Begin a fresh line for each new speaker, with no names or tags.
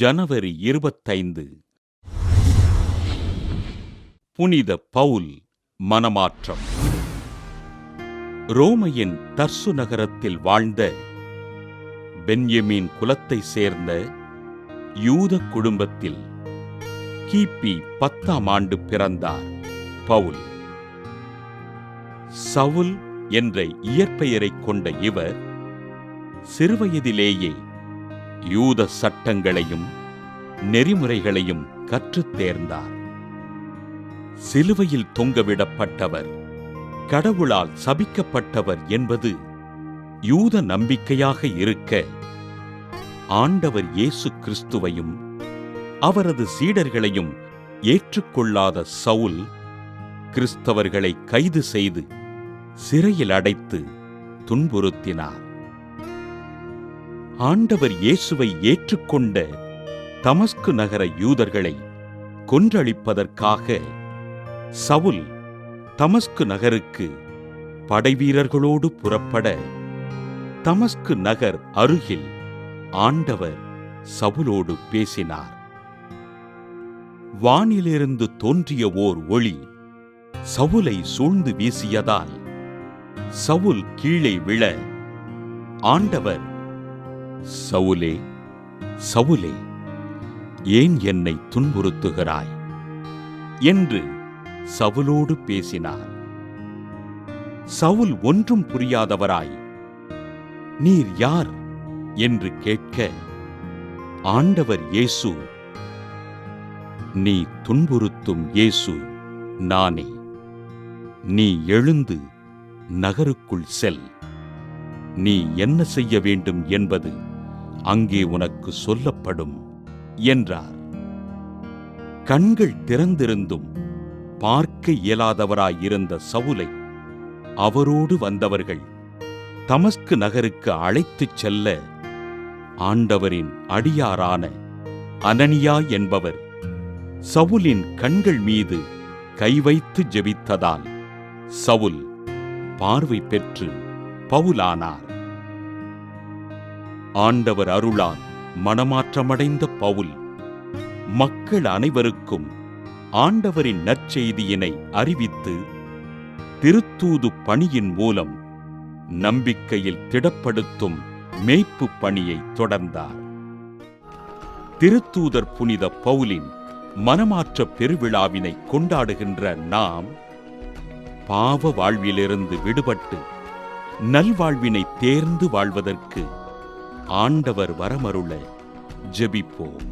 ஜனவரி 25. புனித பவுல் மனமாற்றம். ரோமையின் தர்சு நகரத்தில் வாழ்ந்த பென்யமீன் குலத்தை சேர்ந்த யூத குடும்பத்தில் கிபி 10ஆம் ஆண்டு பிறந்தார் பவுல். சவுல் என்ற இயற்பெயரைக் கொண்ட இவர் சிறுவயதிலேயே யூத சட்டங்களையும் நெறிமுறைகளையும் கற்றுத் தேர்ந்தார். சிலுவையில் தொங்கவிடப்பட்டவர், கடவுளால் சபிக்கப்பட்டவர் என்பது யூத நம்பிக்கையாக இருக்க, ஆண்டவர் இயேசு கிறிஸ்துவையும் அவரது சீடர்களையும் ஏற்றுக்கொள்ளாத சவுல் கிறிஸ்தவர்களை கைது செய்து சிறையில் அடைத்து துன்புறுத்தினார். ஆண்டவர் இயேசுவை ஏற்றுக்கொண்ட தமஸ்கு நகர யூதர்களை கொன்றளிப்பதற்காக சவுல் தமஸ்கு நகருக்கு படைவீரர்களோடு புறப்பட, தமஸ்கு நகர் அருகில் ஆண்டவர் சவுலோடு பேசினார். வானிலிருந்து தோன்றிய ஓர் ஒளி சவுலை சூழ்ந்து வீசியதால் சவுல் கீழே விழ, ஆண்டவர், சவுலே, சவுலே, ஏன் என்னை துன்புறுத்துகிறாய் என்று சவுலோடு பேசினார். சவுல் ஒன்றும் புரியாதவராய், நீர் யார் என்று கேட்க, ஆண்டவர் இயேசு, நீ துன்புறுத்தும் இயேசு நானே. நீ எழுந்து நகருக்குள் செல். நீ என்ன செய்ய வேண்டும் என்பது அங்கே உனக்கு சொல்லப்படும் என்றார். கண்கள் திறந்திருந்தும் பார்க்க இயலாதவராயிருந்த சவுலை அவரோடு வந்தவர்கள் தமஸ்கு நகருக்கு அழைத்துச் செல்ல, ஆண்டவரின் அடியாரான அனனியா என்பவர் சவுலின் கண்கள் மீது கை வைத்து ஜெபித்ததால் சவுல் பார்வை பெற்று பவுலானார். ஆண்டவர் அருளால் மனமாற்றமடைந்த பவுல் மக்கள் அனைவருக்கும் ஆண்டவரின் நற்செய்தியினை அறிவித்து திருத்தூது பணியின் மூலம் நம்பிக்கையில் திடப்படுத்தும் மேய்ப்பு பணியை தொடர்ந்தார். திருத்தூதர் புனித பவுலின் மனமாற்ற பெருவிழாவினை கொண்டாடுகின்ற நாம், பாவ வாழ்விலிருந்து விடுபட்டு நல்வாழ்வினை தேர்ந்து வாழ்வதற்கு ஆண்டவர் வரமருள ஜெபிப்போம்.